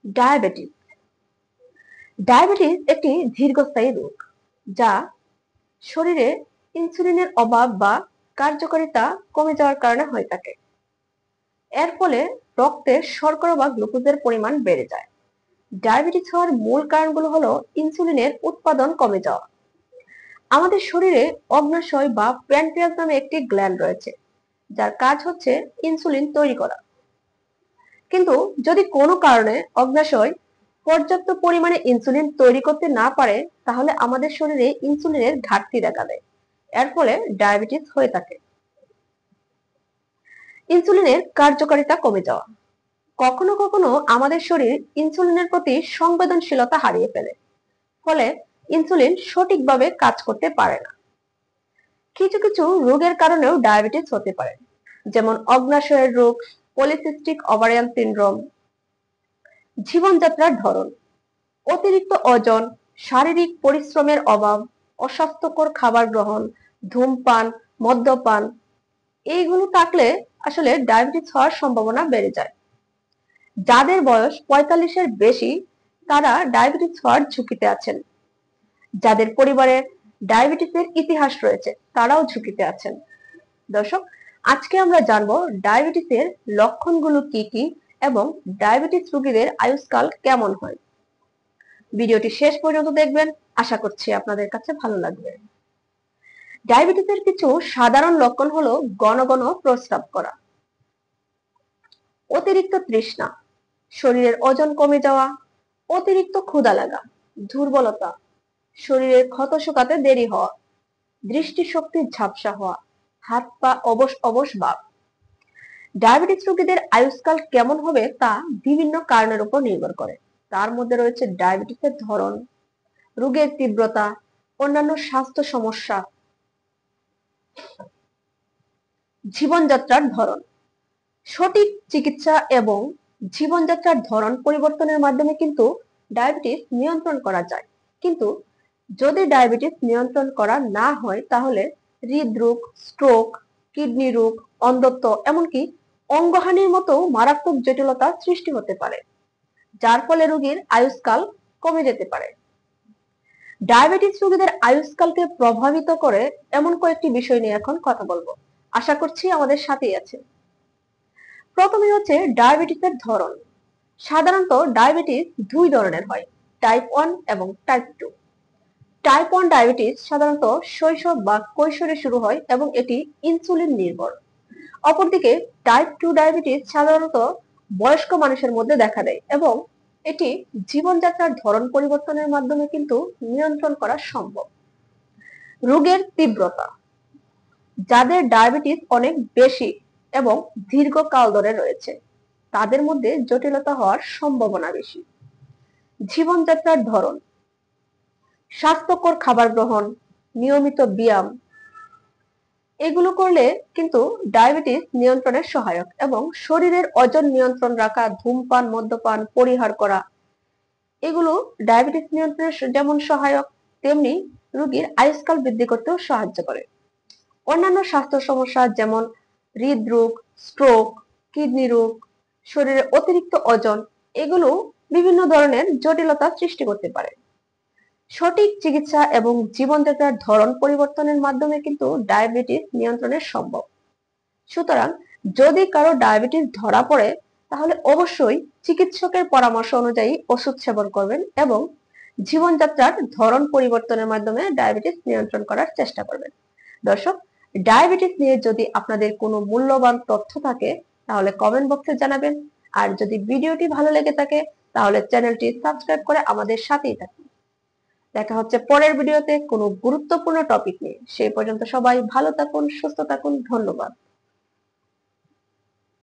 Diabetes diabetes একটি দীর্ঘস্থায়ী রোগ যা শরীরে ইনসুলিনের অভাব বা কার্যকারিতা কমে যাওয়ার কারণে হয়ে থাকে। এর ফলে রক্তে শর্করা বা গ্লুকোজের পরিমাণ বেড়ে যায়। ডায়াবেটিস হওয়ার মূল কারণগুলো হলো ইনসুলিনের উৎপাদন কমে যাওয়া। আমাদের শরীরে অগ্ন্যাশয় বা প্যানক্রিয়াস নামে একটি গ্ল্যান্ড রয়েছে, যার কাজ হচ্ছে ইনসুলিন তৈরি করা। কিন্তু যদি কোনো কারণে অগ্ন্যাশয় পর্যাপ্ত পরিমাণে ইনসুলিন তৈরি করতে না পারে, তাহলে আমাদের শরীরে ইনসুলিনের ঘাটতি দেখা দেয়। এর ফলে ডায়াবেটিস হয়ে থাকে। ইনসুলিনের কার্যকারিতা কমে যাওয়া। কখনো কখনো আমাদের শরীর ইনসুলিনের প্রতি সংবেদনশীলতা হারিয়ে ফেলে, ফলে ইনসুলিন সঠিকভাবে কাজ করতে পারে না। কিছু কিছু রোগের কারণেও ডায়াবেটিস হতে পারে, যেমন অগ্ন্যাশয়ের রোগ, পলিসিস্টিক ওভারিয়ান সিনড্রোম। জীবনযাত্রার ধরন, অতিরিক্ত ওজন, শারীরিক পরিশ্রমের অভাব, অস্বাস্থ্যকর খাবার গ্রহণ, ধূমপান, মদ্যপান, এইগুলো থাকলে আসলে ডায়াবেটিস হওয়ার সম্ভাবনা বেড়ে যায়। যাদের বয়স 45-এর বেশি, তারা ডায়াবেটিস হওয়ার ঝুঁকিতে আছেন। যাদের পরিবারে ডায়াবেটিসের ইতিহাস রয়েছে, তারাও ঝুঁকিতে আছেন। দর্শক, আজকে আমরা জানবো ডায়াবেটিসের লক্ষণগুলো কি কি এবং ডায়াবেটিস রোগীদের আয়ুষ্কাল কেমন হয়। ভিডিওটি শেষ পর্যন্ত দেখবেন, আশা করছি আপনাদের কাছে ভালো লাগবে। ডায়াবেটিসের কিছু সাধারণ লক্ষণ হলো ঘন ঘন প্রস্রাব করা, অতিরিক্ত তৃষ্ণা, শরীরের ওজন কমে যাওয়া, অতিরিক্ত ক্ষুধা লাগা, দুর্বলতা, শরীরের ক্ষত শুকাতে দেরি হওয়া, দৃষ্টিশক্তির ঝাপসা হওয়া, হাত পা অবশ অবশ ভাব। ডায়াবেটিস রোগীদের আয়ুষ্কাল কেমন হবে তা বিভিন্ন কারণের উপর নির্ভর করে। তার মধ্যে রয়েছে ডায়াবেটিসের ধরন, রোগের তীব্রতা, অন্যান্য স্বাস্থ্য সমস্যা, জীবনযাত্রার ধরন। সঠিক চিকিৎসা এবং জীবনযাত্রার ধরন পরিবর্তনের মাধ্যমে কিন্তু ডায়াবেটিস নিয়ন্ত্রণ করা যায়। কিন্তু যদি ডায়াবেটিস নিয়ন্ত্রণ করা না হয়, তাহলে হৃদরোগ, স্ট্রোক, কিডনি রোগ, অন্ধত্ব, এমনকি অঙ্গহানির মতো মারাত্মক জটিলতা সৃষ্টি হতে পারে, যার ফলে রোগীর আয়ুষ্কাল কমে যেতে পারে। ডায়াবেটিস রোগীদের আয়ুষ্কালকে প্রভাবিত করে এমন কয়েকটি বিষয় নিয়ে এখন কথা বলবো। আশা করছি আমাদের সাথেই আছে। প্রথমে হচ্ছে ডায়াবেটিসের ধরন। সাধারণত ডায়াবেটিস দুই ধরনের হয়, টাইপ 1 এবং টাইপ 2। টাইপ 1 ডায়াবেটিস সাধারণত শৈশব বা কৈশোরে শুরু হয় এবং এটি ইনসুলিন নির্ভর। অপরদিকে টাইপ 2 ডায়াবেটিস সাধারণত বয়স্ক মানুষের মধ্যে দেখা দেয় এবং এটি জীবনযাত্রার ধরন পরিবর্তনের মাধ্যমে কিন্তু নিয়ন্ত্রণ করা সম্ভব। রোগের তীব্রতা, যাদের ডায়াবেটিস অনেক বেশি এবং দীর্ঘকাল ধরে রয়েছে, তাদের মধ্যে জটিলতা হওয়ার সম্ভাবনা বেশি। জীবনযাত্রার ধরন, স্বাস্থ্যকর খাবার গ্রহণ, নিয়মিত ব্যায়াম, এগুলো করলে কিন্তু ডায়াবেটিস নিয়ন্ত্রণে সহায়ক এবং শরীরের ওজন নিয়ন্ত্রণ রাখা, ধূমপান, মদ্যপান পরিহার করা, এগুলো ডায়াবেটিস নিয়ন্ত্রণে যেমন সহায়ক, তেমনি রোগীর আয়ুষ্কাল বৃদ্ধি করতেও সাহায্য করে। অন্যান্য স্বাস্থ্য সমস্যা যেমন হৃদরোগ, স্ট্রোক, কিডনি রোগ, শরীরে অতিরিক্ত ওজন, এগুলো বিভিন্ন ধরনের জটিলতা সৃষ্টি করতে পারে। সঠিক চিকিৎসা এবং জীবনযাত্রার ধরন পরিবর্তনের মাধ্যমে কিন্তু ডায়াবেটিস নিয়ন্ত্রণে সম্ভব। সুতরাং যদি কারো ডায়াবেটিস ধরা পড়ে, তাহলে অবশ্যই চিকিৎসকের পরামর্শ অনুযায়ী ওষুধ সেবন করবেন এবং জীবনযাত্রার ধরন পরিবর্তনের মাধ্যমে ডায়াবেটিস নিয়ন্ত্রণ করার চেষ্টা করবেন। দর্শক, ডায়াবেটিস নিয়ে যদি আপনাদের কোনো মূল্যবান তথ্য থাকে, তাহলে কমেন্ট বক্সে জানাবেন। আর যদি ভিডিওটি ভালো লেগে থাকে, তাহলে চ্যানেলটি সাবস্ক্রাইব করে আমাদের সাথেই থাকুন। দেখা হচ্ছে পরের ভিডিওতে কোনো গুরুত্বপূর্ণ টপিক নিয়ে। সেই পর্যন্ত সবাই ভালো থাকুন, সুস্থ থাকুন। ধন্যবাদ।